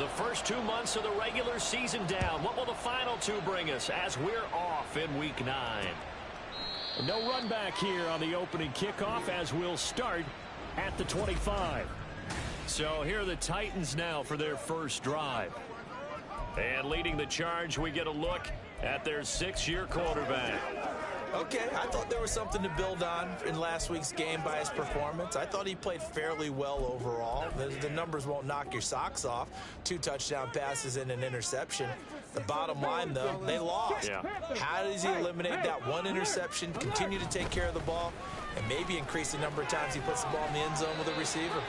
The first 2 months of the regular season down. What will the final 2 bring us as we're off in Week 9? No run back here on the opening kickoff as we'll start at the 25. So here are the Titans now for their first drive. And leading the charge, we get a look at their 6-year quarterback. Okay, I thought there was something to build on in last week's game by his performance. I thought he played fairly well overall. The numbers won't knock your socks off. 2 touchdown passes and an interception. The bottom line, though, they lost. Yeah. How does he eliminate that 1 interception, continue to take care of the ball, and maybe increase the number of times he puts the ball in the end zone with a receiver?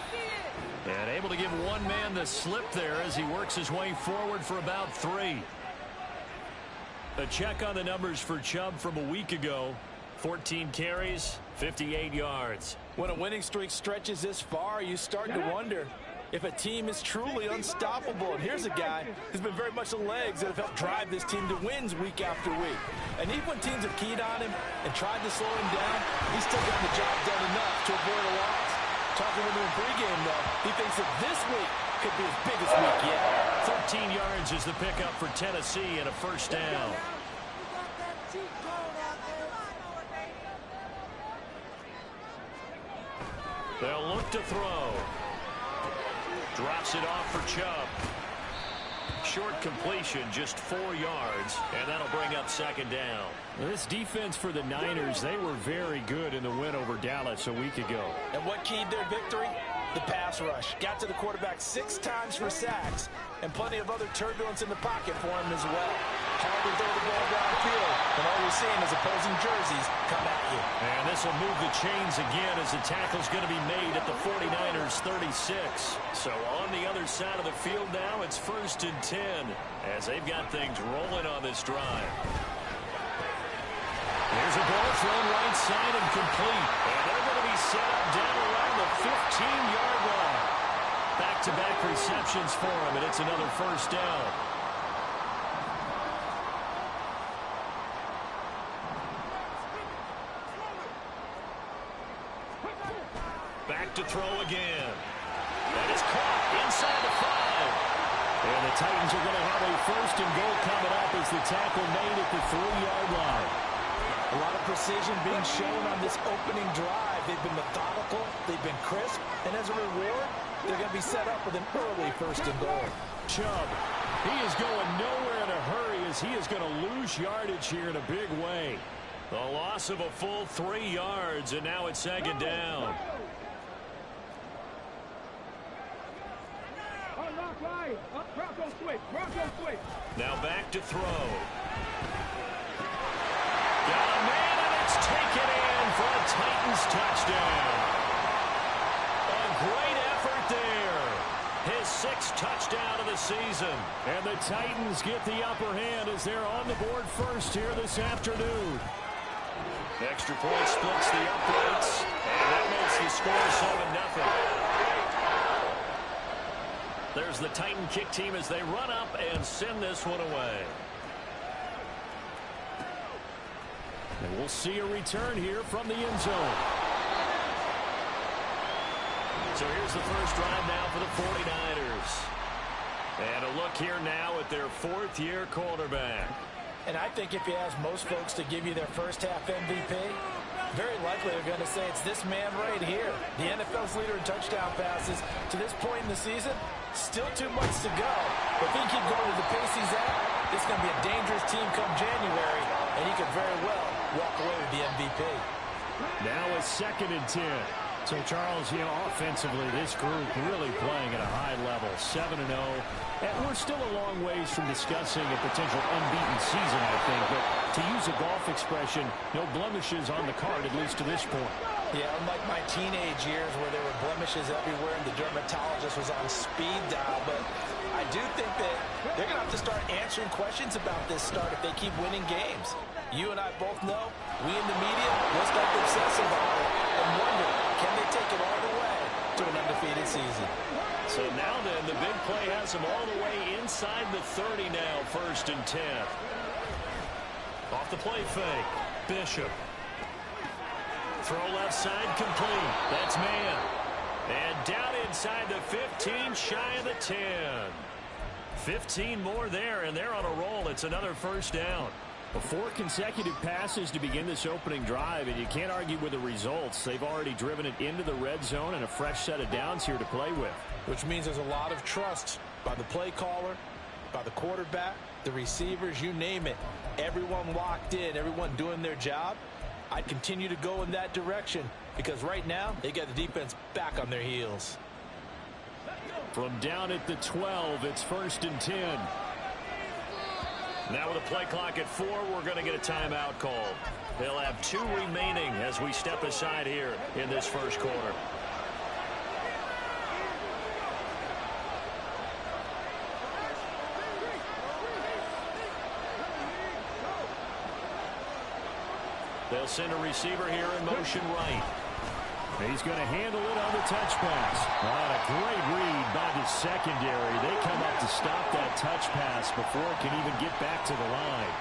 And able to give one man the slip there as he works his way forward for about 3. A check on the numbers for Chubb from a week ago. 14 carries, 58 yards. When a winning streak stretches this far, you start to wonder if a team is truly unstoppable. And here's a guy who's been very much the legs that have helped drive this team to wins week after week. And even when teams have keyed on him and tried to slow him down, he's still gotten the job done enough to avoid a loss. Talking with him in pregame, though, he thinks that this week could be his biggest week yet. 13 yards is the pickup for Tennessee and a first down. They'll look to throw. Drops it off for Chubb. Short completion, just 4 yards, and that'll bring up second down. This defense for the Niners, they were very good in the win over Dallas a week ago. And what keyed their victory? The pass rush. Got to the quarterback 6 times for sacks, and plenty of other turbulence in the pocket for him as well. Hard to throw the ball downfield, and all you're seeing is opposing jerseys come at you. And this will move the chains again as the tackle's going to be made at the 49ers 36. So on the other side of the field now, it's 1st and 10 as they've got things rolling on this drive. There's a ball thrown right side and complete. And they're going to be set up down around the 15-yard line. Back-to-back receptions for him, and it's another first down. Back to throw again. That is caught inside the 5. And the Titans are going to have a 1st and goal coming up as the tackle made at the 3-yard line. A lot of precision being shown on this opening drive. They've been methodical, they've been crisp, and as a reward, they're going to be set up with an early 1st and goal. Chubb, he is going nowhere in a hurry as he is going to lose yardage here in a big way. The loss of a full 3 yards, and now it's second down. Now back to throw. Got a man, and it's taken in for a Titans touchdown. A great effort there. His 6th touchdown of the season. And the Titans get the upper hand as they're on the board first here this afternoon. Extra point splits the uprights, and that makes the score 7-0. There's the Titan kick team as they run up and send this one away. And we'll see a return here from the end zone. So here's the first drive now for the 49ers. And a look here now at their 4th-year quarterback. And I think if you ask most folks to give you their first half MVP, very likely they're going to say it's this man right here. The NFL's leader in touchdown passes. To this point in the season, still too much to go. If he keeps going at the pace he's at, it's going to be a dangerous team come January, and he could very well walk away with the MVP. Now it's 2nd and 10. So, Charles, you know, offensively, this group really playing at a high level, 7-0. And we're still a long ways from discussing a potential unbeaten season, I think. But to use a golf expression, no blemishes on the card, at least to this point. Yeah, unlike my teenage years where there were blemishes everywhere and the dermatologist was on speed dial. But I do think that they're going to have to start answering questions about this start if they keep winning games. You and I both know, we in the media, we'll start to obsess about it and wonder, can they take it all the way to an undefeated season? So now then, the big play has them all the way inside the 30 now, 1st and 10. Off the play fake, Bishop. Throw left side complete. That's man. And down inside the 15, shy of the 10. 15 more there, and they're on a roll. It's another first down. 4 consecutive passes to begin this opening drive, and you can't argue with the results. They've already driven it into the red zone and a fresh set of downs here to play with. Which means there's a lot of trust by the play caller, by the quarterback, the receivers, you name it. Everyone locked in, everyone doing their job. I'd continue to go in that direction because right now they got the defense back on their heels. From down at the 12, it's 1st and 10. Now with a play clock at 4, we're going to get a timeout called. They'll have 2 remaining as we step aside here in this first quarter. They'll send a receiver here in motion right. He's going to handle it on the touch pass. What a great read by the secondary. They come up to stop that touch pass before it can even get back to the line.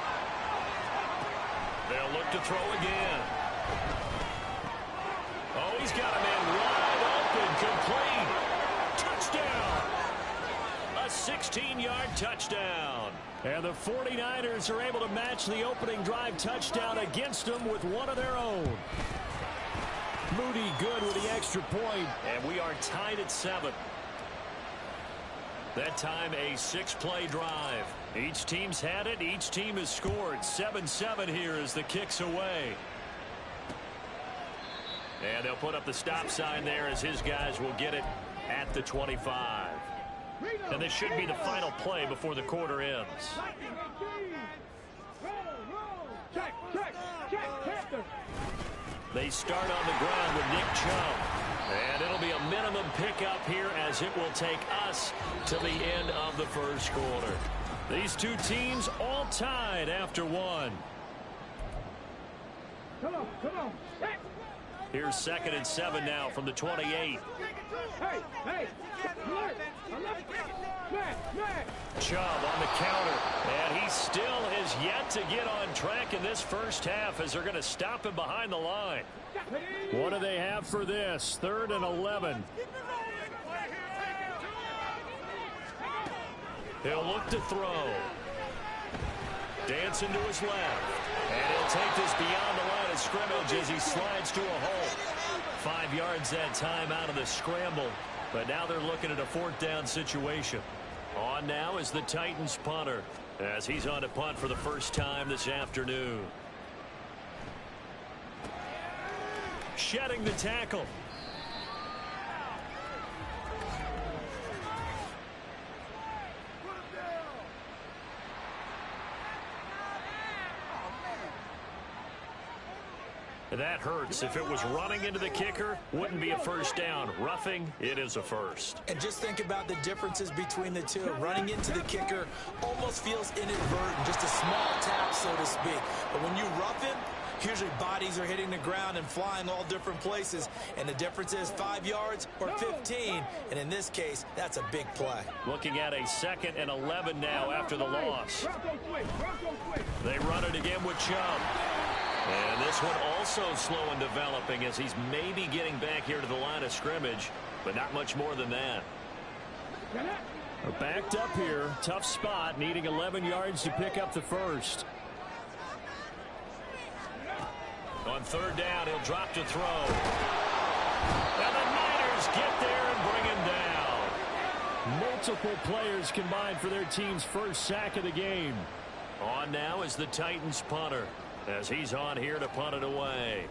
They'll look to throw again. Oh, he's got a man wide open, complete. Touchdown. A 16-yard touchdown. And the 49ers are able to match the opening drive touchdown against them with one of their own. Moody good with the extra point. And we are tied at 7. That time a 6-play drive. Each team's had it. Each team has scored. 7-7 here as the kick's away. And they'll put up the stop sign there as his guys will get it at the 25. And this should be the final play before the quarter ends. They start on the ground with Nick Chubb. And it'll be a minimum pickup here as it will take us to the end of the first quarter. These two teams all tied after 1. Come on. Here's 2nd and 7 now from the 28. Hey. Chubb on the counter, and he still has yet to get on track in this first half as they're going to stop him behind the line. What do they have for this? 3rd and 11. He'll look to throw. Dancing to his left. And he'll take this beyond the line of scrimmage as he slides to a hole. 5 yards that time out of the scramble. But now they're looking at a 4th down situation. On now is the Titans punter as he's on to punt for the first time this afternoon. Shedding the tackle. That hurts. If it was running into the kicker, wouldn't be a first down. Roughing, it is a first. And just think about the differences between the two. Running into the kicker almost feels inadvertent, just a small tap, so to speak. But when you rough him, usually bodies are hitting the ground and flying all different places. And the difference is 5 yards or 15. And in this case, that's a big play. Looking at a 2nd and 11 now after the loss. They run it again with Chubb. And this one also slow in developing as he's maybe getting back here to the line of scrimmage, but not much more than that. We're backed up here. Tough spot, needing 11 yards to pick up the first. On 3rd down, he'll drop to throw. And the Niners get there and bring him down. Multiple players combined for their team's first sack of the game. On now is the Titans punter as he's on here to punt it away.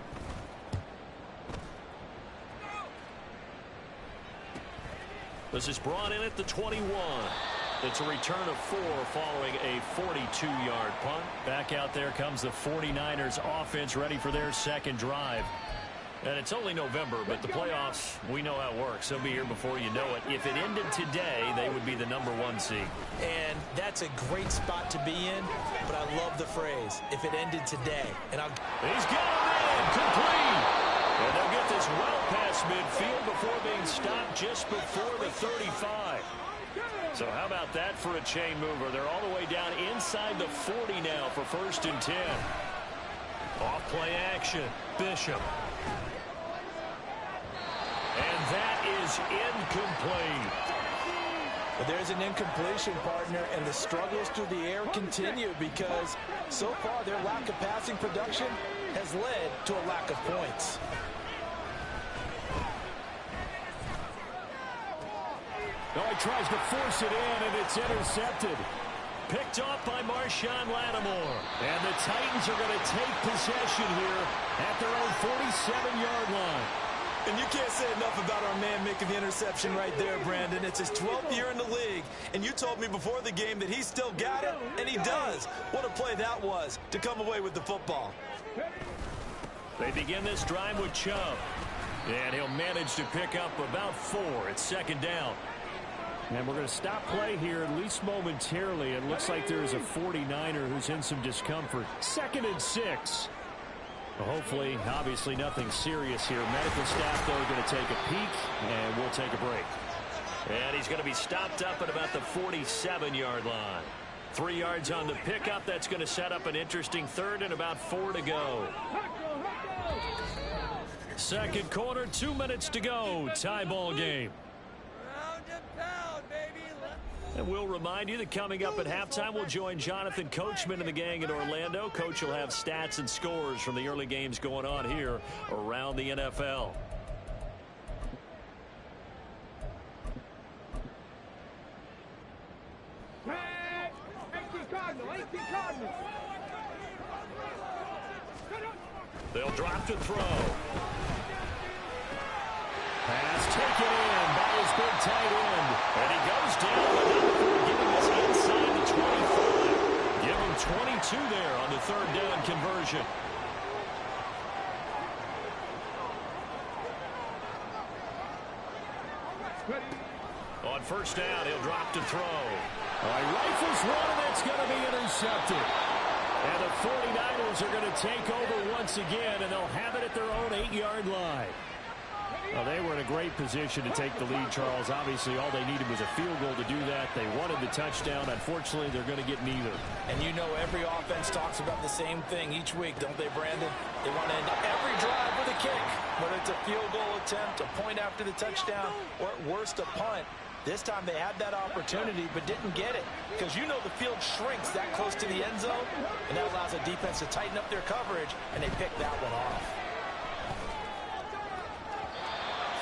This is brought in at the 21. It's a return of 4 following a 42-yard punt. Back out there comes the 49ers offense ready for their second drive. And it's only November, but the playoffs, we know how it works. They'll be here before you know it. If it ended today, they would be the #1 seed. And that's a great spot to be in, but I love the phrase, if it ended today. And he's got a man, complete. And they'll get this well past midfield before being stopped just before the 35. So how about that for a chain mover? They're all the way down inside the 40 now for 1st and 10. Off play action, Bishop. And that is incomplete. But there's an incompletion, partner, and the struggles through the air continue because so far their lack of passing production has led to a lack of points. Oh, he tries to force it in, and it's intercepted. Picked off by Marshawn Lattimore. And the Titans are going to take possession here at their own 47-yard line. And you can't say enough about our man making the interception right there, Brandon. It's his 12th year in the league, and you told me before the game that he still got it, and he does. What a play that was to come away with the football. They begin this drive with Chubb. And he'll manage to pick up about 4. It's second down. And we're going to stop play here, at least momentarily. It looks like there's a 49er who's in some discomfort. 2nd and 6. Well, hopefully, obviously, nothing serious here. Medical staff, though, going to take a peek, and we'll take a break. And he's going to be stopped up at about the 47-yard line. 3 yards on the pickup. That's going to set up an interesting third and about 4 to go. Second quarter, 2 minutes to go. Tie ball game. And we'll remind you that coming up at halftime, we'll join Jonathan Coachman and the gang in Orlando. Coach will have stats and scores from the early games going on here around the NFL. They'll drop to throw. Pass taken in by his big tight end. And he goes down for giving us inside the 25. Give him 22 there on the third down conversion. On first down, he'll drop to throw. He rifles one, and that's going to be intercepted. And the 49ers are going to take over once again, and they'll have it at their own 8-yard line. Well, they were in a great position to take the lead, Charles. Obviously, all they needed was a field goal to do that. They wanted the touchdown. Unfortunately, they're going to get neither. And you know every offense talks about the same thing each week, don't they, Brandon? They want to end every drive with a kick, whether it's a field goal attempt, a point after the touchdown, or at worst, a punt. This time they had that opportunity but didn't get it because you know the field shrinks that close to the end zone, and that allows the defense to tighten up their coverage, and they picked that one off.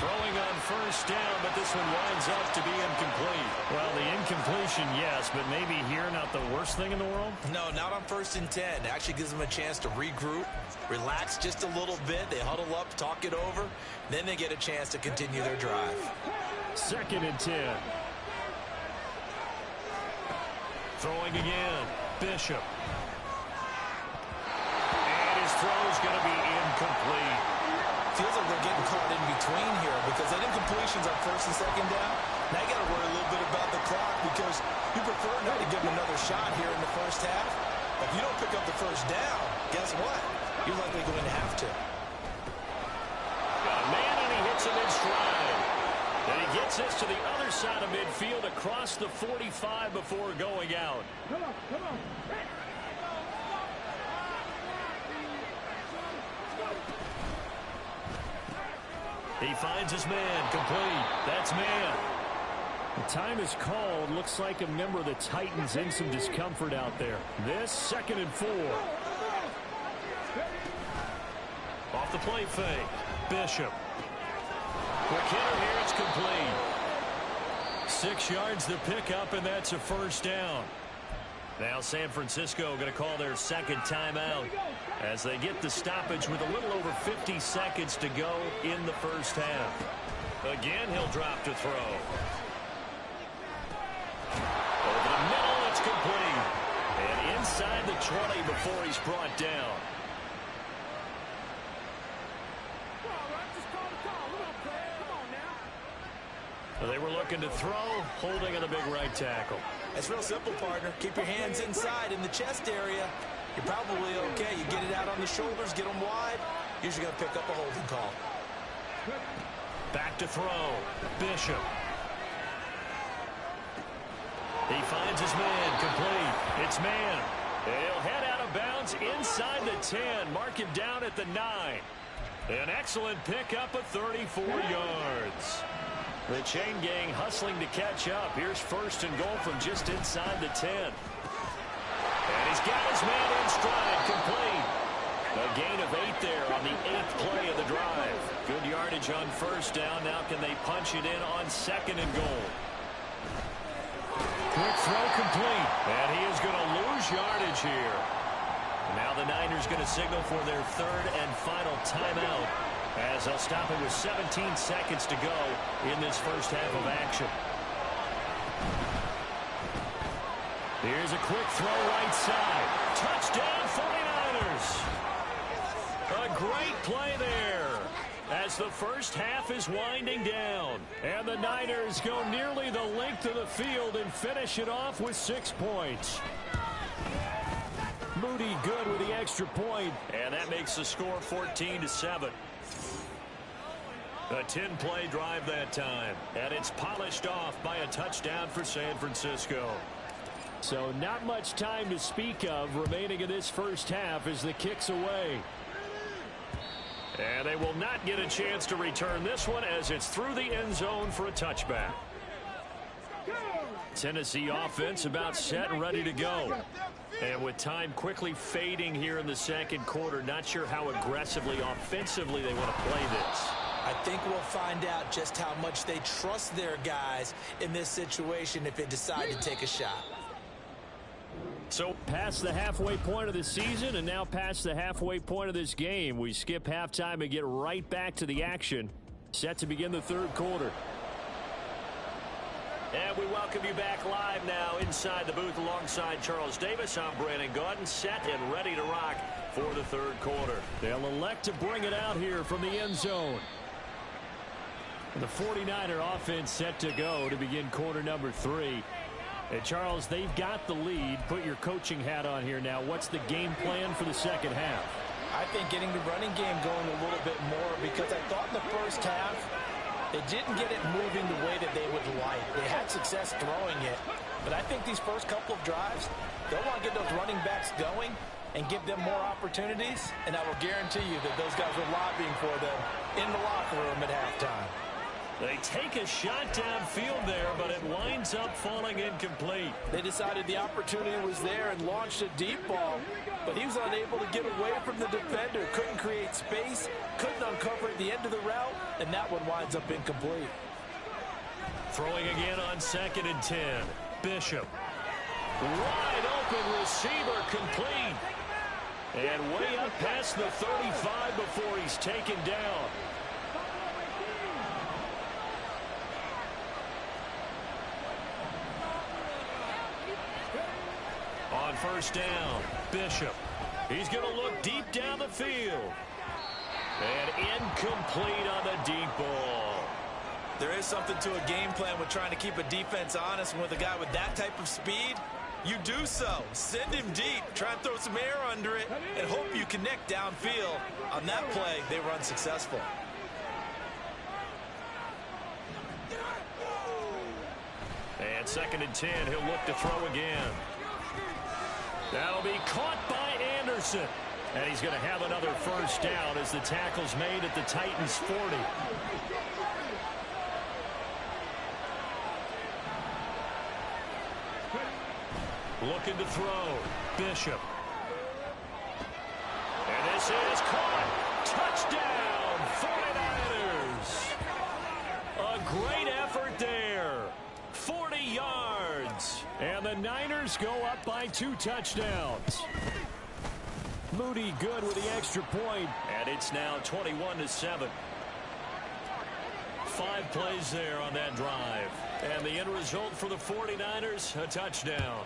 Throwing on first down, but this one winds up to be incomplete. Well, the incompletion, yes, but maybe here not the worst thing in the world? No, not on 1st and 10. It actually gives them a chance to regroup, relax just a little bit. They huddle up, talk it over. Then they get a chance to continue their drive. 2nd and 10. Throwing again. Bishop. And his throw's going to be incomplete. Feels like they're getting caught in between here because that incompletion's on 1st and 2nd down. Now you got to worry a little bit about the clock because you prefer not to give them another shot here in the first half. If you don't pick up the first down, guess what? You're likely going to have to. Got a man, and he hits him in stride. And he gets this to the other side of midfield across the 45 before going out. Come on. He finds his man, complete. That's man. The time is called. Looks like a member of the Titans in some discomfort out there. This 2nd and 4. Off the play fake. Bishop. Quick hitter here. It's complete. 6 yards to pick up, and that's a first down. Now San Francisco going to call their second timeout as they get the stoppage with a little over 50 seconds to go in the first half. Again, he'll drop to throw. Over the middle, it's complete. And inside the 20 before he's brought down. They were looking to throw, holding on the big right tackle. It's real simple, partner. Keep your hands inside in the chest area. You're probably okay. You get it out on the shoulders, get them wide. Usually going to pick up a holding call. Back to throw. Bishop. He finds his man, complete. It's man. He'll head out of bounds inside the 10. Mark him down at the 9. An excellent pickup of 34 yards. The chain gang hustling to catch up. Here's first and goal from just inside the 10. And he's got his man in stride, complete. A gain of 8 there on the 8th play of the drive. Good yardage on first down. Now can they punch it in on second and goal? Quick throw complete. And he is going to lose yardage here. Now the Niners going to signal for their third and final timeout, as they'll stop it with 17 seconds to go in this first half of action. Here's a quick throw right side. Touchdown 49ers. A great play there as the first half is winding down. And the Niners go nearly the length of the field and finish it off with 6 points. Moody good with the extra point, and that makes the score 14-7. A 10-play drive that time, and it's polished off by a touchdown for San Francisco. So not much time to speak of remaining in this first half as the kick's away. And they will not get a chance to return this one as it's through the end zone for a touchback. Tennessee offense about set and ready to go. And with time quickly fading here in the second quarter, not sure how aggressively, offensively they want to play this. I think we'll find out just how much they trust their guys in this situation if they decide to take a shot. So past the halfway point of the season and now past the halfway point of this game, we skip halftime and get right back to the action. Set to begin the third quarter. And we welcome you back live now inside the booth alongside Charles Davis. I'm Brandon Gaudin, set and ready to rock for the third quarter. They'll elect to bring it out here from the end zone. The 49er offense set to go to begin quarter number 3. And Charles, they've got the lead. Put your coaching hat on here now. What's the game plan for the second half? I think getting the running game going a little bit more, because I thought in the first half they didn't get it moving the way that they would like. They had success throwing it, but I think these first couple of drives, they'll want to get those running backs going and give them more opportunities, and I will guarantee you that those guys were lobbying for them in the locker room at halftime. They take a shot downfield there, but it winds up falling incomplete. They decided the opportunity was there and launched a deep ball, but he was unable to get away from the defender. Couldn't create space, couldn't uncover at the end of the route, and that one winds up incomplete. Throwing again on second and 10. Bishop. Wide open receiver, complete. And way up past the 35 before he's taken down. On first down, Bishop. He's going to look deep down the field. And incomplete on the deep ball. There is something to a game plan with trying to keep a defense honest, and with a guy with that type of speed, you do so. Send him deep, try and throw some air under it, and hope you connect downfield. On that play, they were unsuccessful. And second and 10, he'll look to throw again. That'll be caught by Anderson. And he's going to have another first down as the tackle's made at the Titans' 40. Looking to throw. Bishop. And this is caught. Touchdown, 49ers. A great effort there. 40 yards. And the Niners go up by 2 touchdowns. Moody good with the extra point. And it's now 21-7. 5 plays there on that drive. And the end result for the 49ers, a touchdown.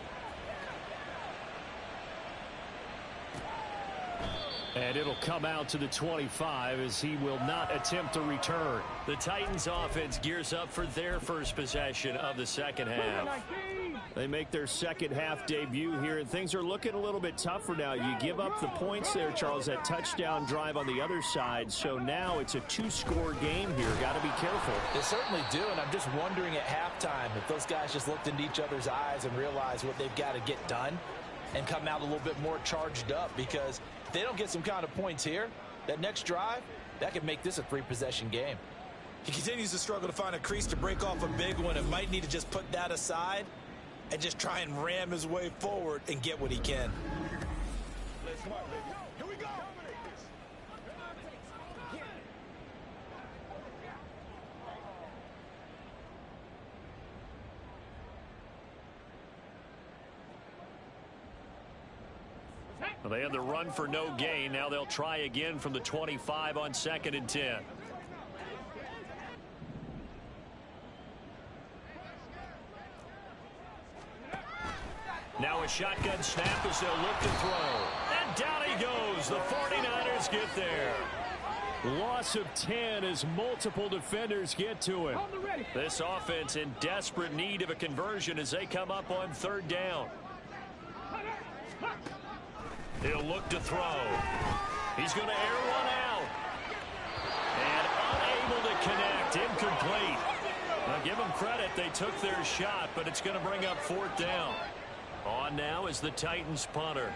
And it'll come out to the 25 as he will not attempt to return. The Titans offense gears up for their first possession of the second half. They make their second half debut here, and things are looking a little bit tougher now. You give up the points there, Charles, that touchdown drive on the other side. So now it's a 2-score game here. Got to be careful. They certainly do, and I'm just wondering at halftime if those guys just looked into each other's eyes and realized what they've got to get done and come out a little bit more charged up, because if they don't get some kind of points here, that next drive, that could make this a 3-possession game. He continues to struggle to find a crease to break off a big one and might need to just put that aside and just try and ram his way forward and get what he can. Here we go. Well, they had the run for no gain. Now they'll try again from the 25 on 2nd and 10. Now a shotgun snap as they'll look to throw. And down he goes. The 49ers get there. Loss of 10 as multiple defenders get to him. This offense in desperate need of a conversion as they come up on 3rd down. He'll look to throw. He's going to air one out. And unable to connect. Incomplete. Now give them credit. They took their shot, but it's going to bring up 4th down. On now is the Titans punter.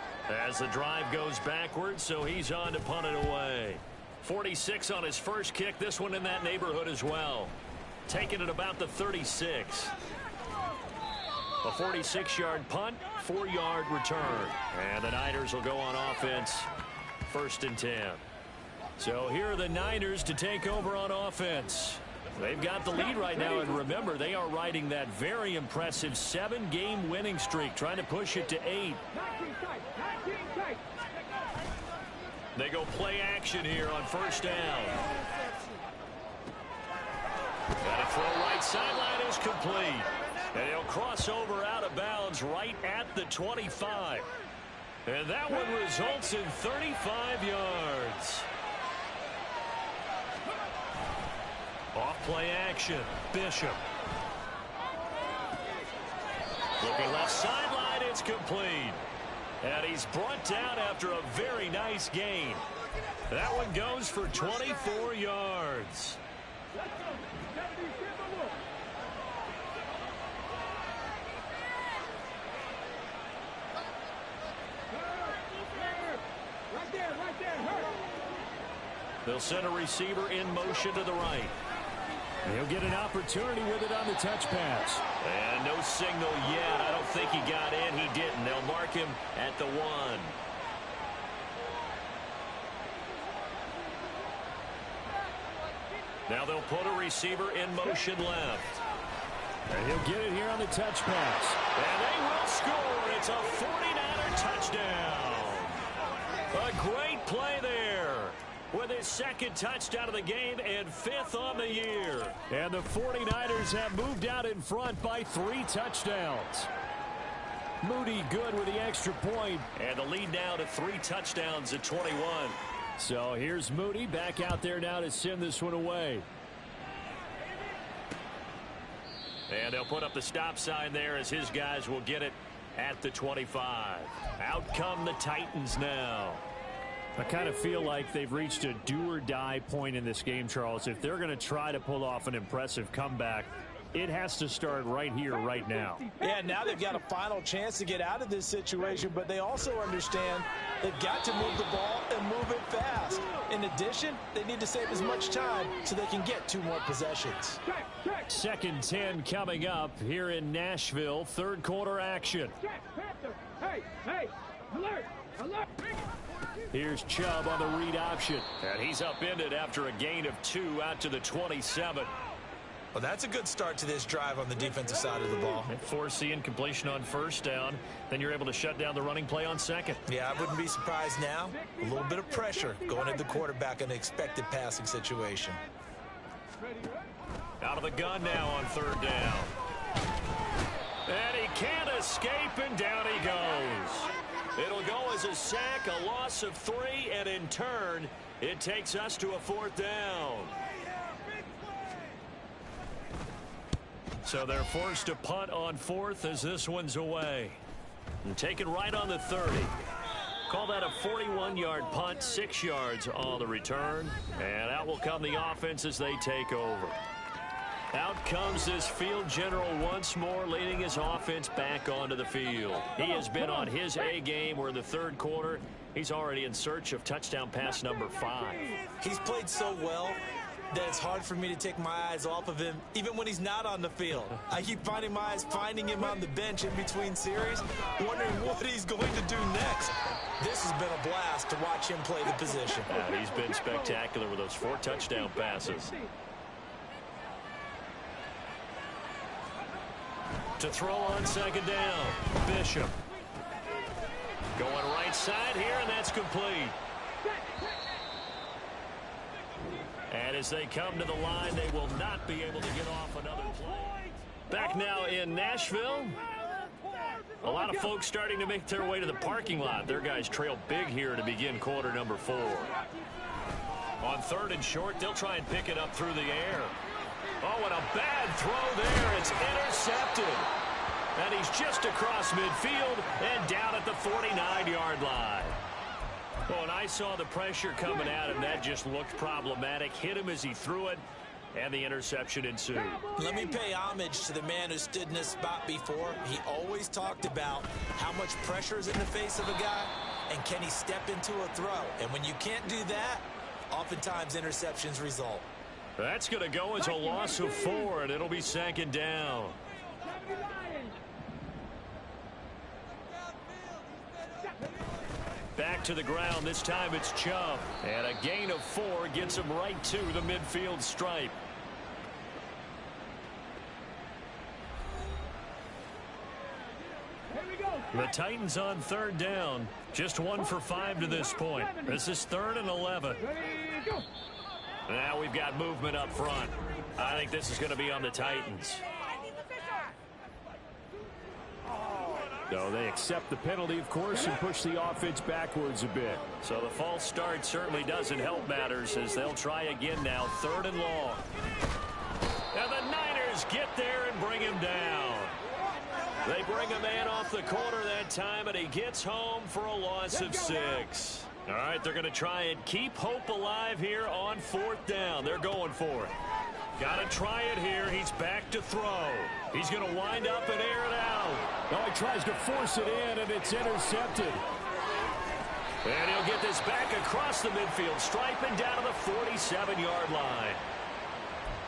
As the drive goes backwards, so he's on to punt it away. 46 on his first kick. This one in that neighborhood as well. Taking it about the 36. A 46-yard punt, 4-yard return. And the Niners will go on offense, 1st and 10. So here are the Niners to take over on offense. They've got the lead right now, and remember, they are riding that very impressive 7-game winning streak, trying to push it to 8. They go play action here on 1st down. Got to throw right sideline is complete. And he'll cross over out of bounds right at the 25. And that one results in 35 yards. Off play action. Bishop. Looking left sideline, it's complete. And he's brought down after a very nice gain. That one goes for 24 yards. They'll send a receiver in motion to the right. He'll get an opportunity with it on the touch pass. And no signal yet. I don't think he got in. He didn't. They'll mark him at the 1. Now they'll put a receiver in motion left. And he'll get it here on the touch pass. And they will score. It's a 49er touchdown. A great play there. With his 2nd touchdown of the game and 5th on the year. And the 49ers have moved out in front by 3 touchdowns. Moody good with the extra point. And the lead now to 3 touchdowns at 21. So here's Moody back out there now to send this one away. And they'll put up the stop sign there as his guys will get it at the 25. Out come the Titans now. I kind of feel like they've reached a do-or-die point in this game, Charles. If they're going to try to pull off an impressive comeback, it has to start right here, right now. Yeah, now they've got a final chance to get out of this situation, but they also understand they've got to move the ball and move it fast. In addition, they need to save as much time so they can get 2 more possessions. 2nd 10 coming up here in Nashville. 3rd quarter action. Hey, alert, alert. Here's Chubb on the read option. And he's upended after a gain of 2 out to the 27. Well, that's a good start to this drive on the defensive side of the ball. And force the incompletion on 1st down. Then you're able to shut down the running play on 2nd. Yeah, I wouldn't be surprised now. A little bit of pressure going at the quarterback in an expected passing situation. Out of the gun now on 3rd down. And he can't escape, and down he goes. It'll go as a sack, a loss of 3, and in turn, it takes us to a 4th down. So they're forced to punt on 4th as this one's away. And taken right on the 30. Call that a 41-yard punt, 6 yards on the return. And out will come the offense as they take over. Out comes this field general once more, leading his offense back onto the field. He has been on his A game. We're in the 3rd quarter. He's already in search of touchdown pass number 5. He's played so well that it's hard for me to take my eyes off of him, even when he's not on the field. I keep finding him on the bench in between series, wondering what he's going to do next. This has been a blast to watch him play the position. And he's been spectacular with those 4 touchdown passes. To throw on second down, Bishop. Going right side here, and that's complete. And as they come to the line, they will not be able to get off another play. Back now in Nashville. A lot of folks starting to make their way to the parking lot. Their guys trail big here to begin quarter number 4. On 3rd and short, they'll try and pick it up through the air. Oh, and a bad throw there. It's intercepted. And he's just across midfield and down at the 49-yard line. Well, and I saw the pressure coming at him. That just looked problematic. Hit him as he threw it, and the interception ensued. Let me pay homage to the man who stood in this spot before. He always talked about how much pressure is in the face of a guy, and can he step into a throw. And when you can't do that, oftentimes interceptions result. That's going to go as a loss of 4, and it'll be second down. Back to the ground. This time it's Chubb. And a gain of 4 gets him right to the midfield stripe. The Titans on 3rd down. Just 1 for 5 to this point. This is 3rd and 11. Now we've got movement up front. I think this is going to be on the Titans. So they accept the penalty, of course, and push the offense backwards a bit. So the false start certainly doesn't help matters as they'll try again now, 3rd and long. And the Niners get there and bring him down. They bring a man off the corner that time, and he gets home for a loss of 6. All right, they're going to try and keep hope alive here on 4th down. They're going for it. Got to try it here. He's back to throw. He's going to wind up and air it out. Oh, he tries to force it in, and it's intercepted. And he'll get this back across the midfield stripe and down to the 47-yard line.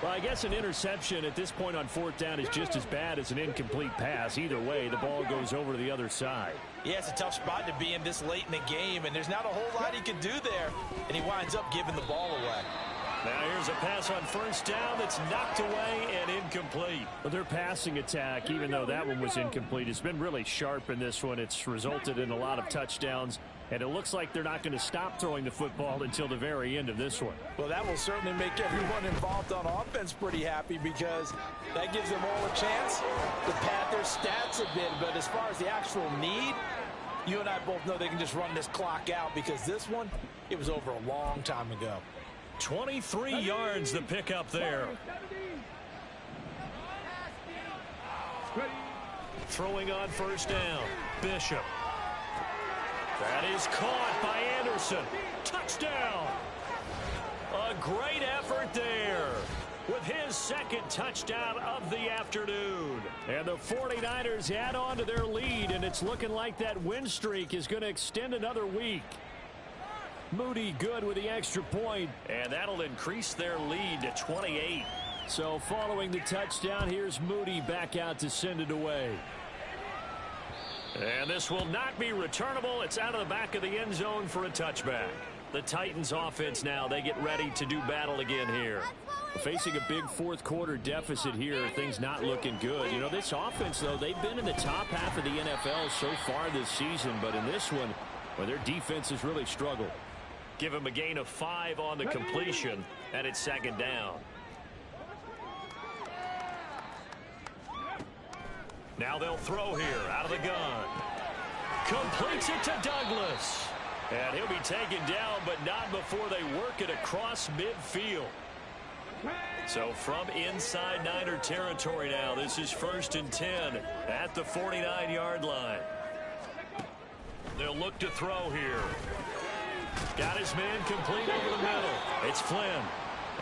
Well, I guess an interception at this point on 4th down is just as bad as an incomplete pass. Either way, the ball goes over to the other side. Yeah, it's a tough spot to be in this late in the game, and there's not a whole lot he can do there, and he winds up giving the ball away. Now here's a pass on 1st down that's knocked away and incomplete. Well, their passing attack, even though that one was incomplete, has been really sharp in this one. It's resulted in a lot of touchdowns, and it looks like they're not going to stop throwing the football until the very end of this one. Well, that will certainly make everyone involved on offense pretty happy because that gives them all a chance to pad their stats a bit. But as far as the actual need, you and I both know they can just run this clock out because this one, it was over a long time ago. 23 yards the pickup there. Throwing on 1st down. Bishop. That is caught by Anderson. Touchdown. A great effort there with his 2nd touchdown of the afternoon. And the 49ers add on to their lead, and it's looking like that win streak is going to extend another week. Moody good with the extra point. And that'll increase their lead to 28. So following the touchdown, here's Moody back out to send it away. And this will not be returnable. It's out of the back of the end zone for a touchback. The Titans offense now, they get ready to do battle again here. Facing a big 4th quarter deficit here, things not looking good. You know, this offense, though, they've been in the top half of the NFL so far this season. But in this one, well, their defense has really struggled. Give him a gain of 5 on the completion, and it's 2nd down. Now they'll throw here out of the gun. Completes it to Douglas. And he'll be taken down, but not before they work it across midfield. So from inside Niner territory now, this is 1st and 10 at the 49-yard line. They'll look to throw here. Got his man complete over the middle. It's Flynn.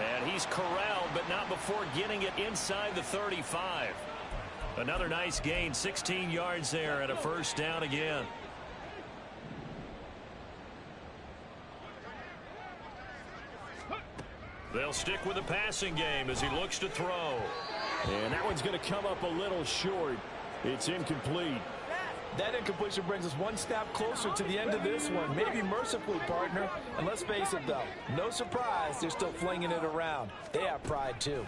And he's corralled, but not before getting it inside the 35. Another nice gain, 16 yards there, and a 1st down again. They'll stick with the passing game as he looks to throw. And that one's going to come up a little short. It's incomplete. That incompletion brings us one snap closer to the end of this one. Maybe mercifully, partner. And let's face it, though, no surprise, they're still flinging it around. They have pride, too.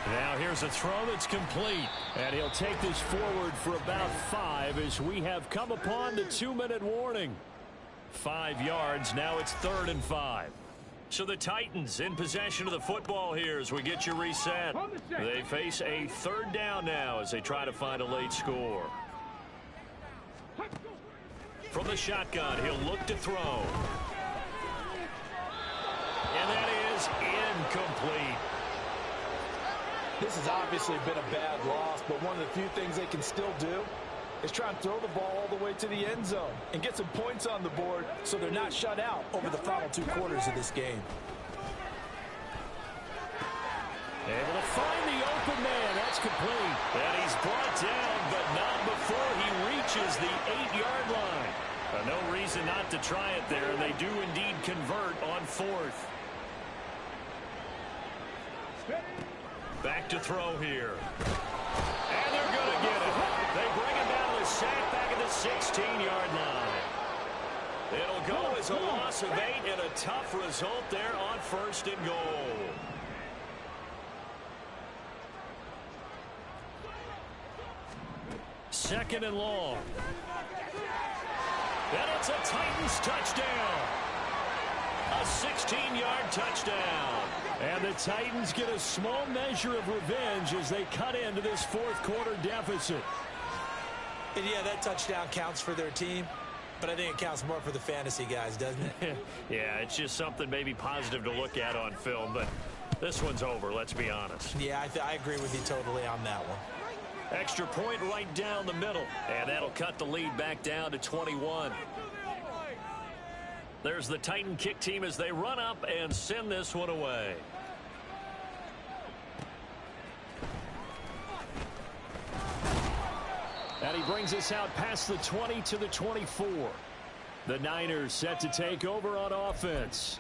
Now here's a throw that's complete. And he'll take this forward for about 5 as we have come upon the 2-minute warning. 5 yards. Now it's 3rd and 5. So the Titans in possession of the football here as we get you reset. They face a 3rd down now as they try to find a late score. From the shotgun, he'll look to throw. And that is incomplete. This has obviously been a bad loss, but one of the few things they can still do is try and throw the ball all the way to the end zone and get some points on the board so they're not shut out over the final 2 quarters of this game. Able to find the open man. That's complete. And he's brought down, but not before he reaches the 8-yard line. No reason not to try it there, and they do indeed convert on 4th. Back to throw here. And they're going to get it. They bring him down to the sack back at the 16-yard line. It'll go as a loss of 8 and a tough result there on 1st and goal. Second and long. And it's a Titans touchdown. A 16-yard touchdown. And the Titans get a small measure of revenge as they cut into this 4th quarter deficit. And yeah, that touchdown counts for their team, but I think it counts more for the fantasy guys, doesn't it? Yeah, it's just something maybe positive to look at on film, but this one's over, let's be honest. Yeah, I agree with you totally on that one. Extra point right down the middle, and that'll cut the lead back down to 21. There's the Titan kick team as they run up and send this one away. And he brings us out past the 20 to the 24. The Niners set to take over on offense.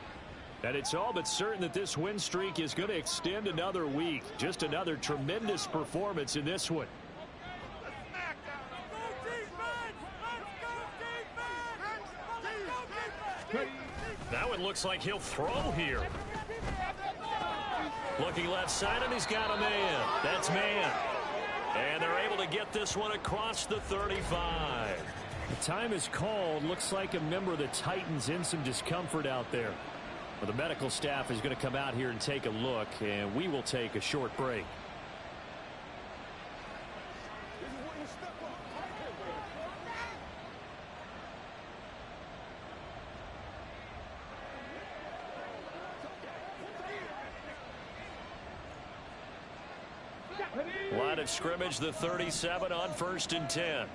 And it's all but certain that this win streak is going to extend another week. Just another tremendous performance in this one. Now it looks like he'll throw here. Looking left side, and he's got a man. That's man. And they're able to get this one across the 35. The time is called. Looks like a member of the Titans in some discomfort out there. Well, the medical staff is going to come out here and take a look, and we will take a short break. Line of scrimmage, the 37 on 1st and 10.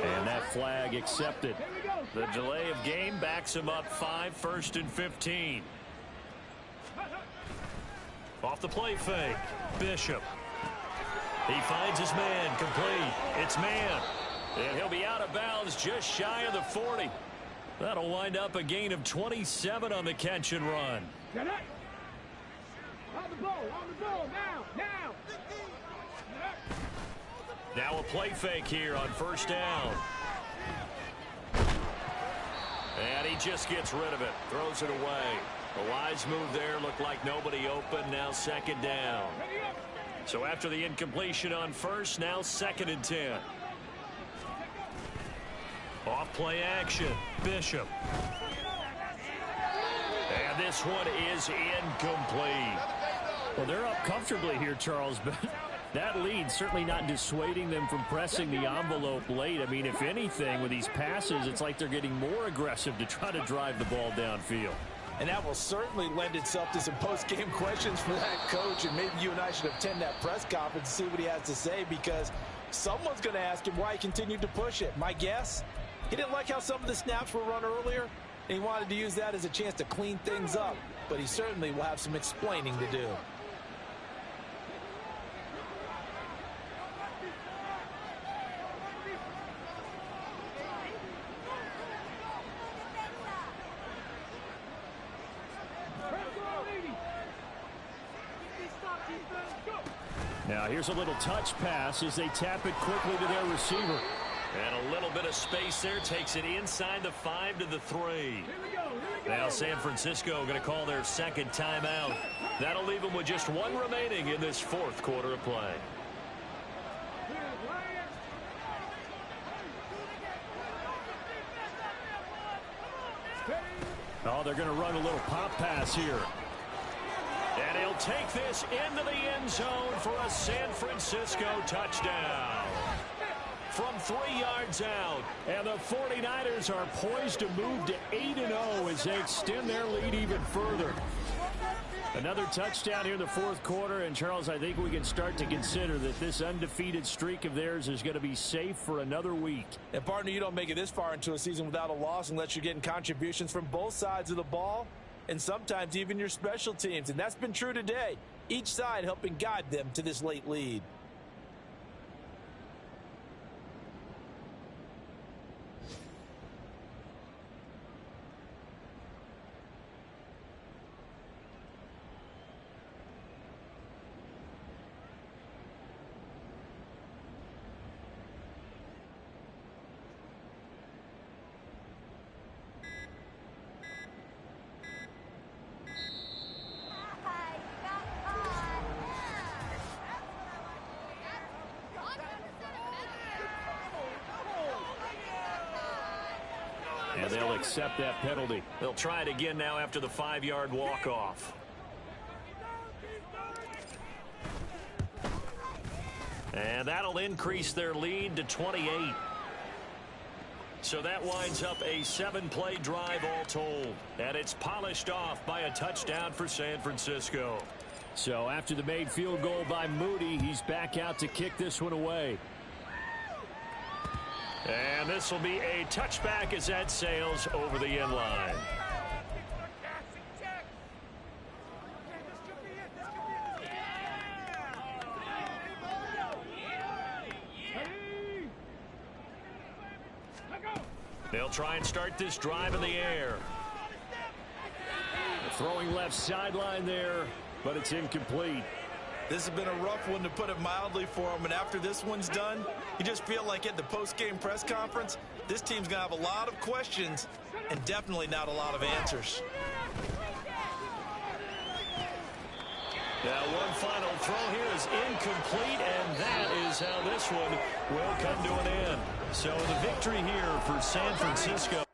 And that flag accepted. The delay of game backs him up 5, 1st and 15. Off the play fake. Bishop. He finds his man. Complete. It's man. And he'll be out of bounds just shy of the 40. That'll wind up a gain of 27 on the catch and run. Get it. On the ball, now. Now a play fake here on 1st down. And he just gets rid of it. Throws it away. The wise move there. Looked like nobody open. Now 2nd down. So after the incompletion on 1st, now 2nd and 10. Off play action. Bishop. And this one is incomplete. Well, they're up comfortably here, Charles, but that lead certainly not dissuading them from pressing the envelope late. I mean, if anything, with these passes, it's like they're getting more aggressive to try to drive the ball downfield. And that will certainly lend itself to some post-game questions for that coach. And maybe you and I should attend that press conference to see what he has to say, because someone's going to ask him why he continued to push it. My guess, he didn't like how some of the snaps were run earlier, and he wanted to use that as a chance to clean things up. But he certainly will have some explaining to do. Now here's a little touch pass as they tap it quickly to their receiver. And a little bit of space there, takes it inside the 5 to the 3. Now San Francisco going to call their second timeout. That'll leave them with just one remaining in this fourth quarter of play. Oh, they're going to run a little pop pass here. And he'll take this into the end zone for a San Francisco touchdown. From 3 yards out. And the 49ers are poised to move to 8-0 as they extend their lead even further. Another touchdown here in the fourth quarter. And, Charles, I think we can start to consider that this undefeated streak of theirs is going to be safe for another week. And, partner, you don't make it this far into a season without a loss unless you're getting contributions from both sides of the ball, and sometimes even your special teams. And that's been true today. Each side helping guide them to this late lead. And they'll accept that penalty. They'll try it again now after the 5-yard walk-off. And that'll increase their lead to 28. So that winds up a 7-play drive all told. And it's polished off by a touchdown for San Francisco. So after the made field goal by Moody, he's back out to kick this one away. And this will be a touchback as that sails over the end line. They'll try and start this drive in the air. Throwing left sideline there, but it's incomplete. This has been a rough one, to put it mildly, for him. And after this one's done, you just feel like at the post-game press conference, this team's going to have a lot of questions and definitely not a lot of answers. Now one final throw here is incomplete, and that is how this one will come to an end. So the victory here for San Francisco.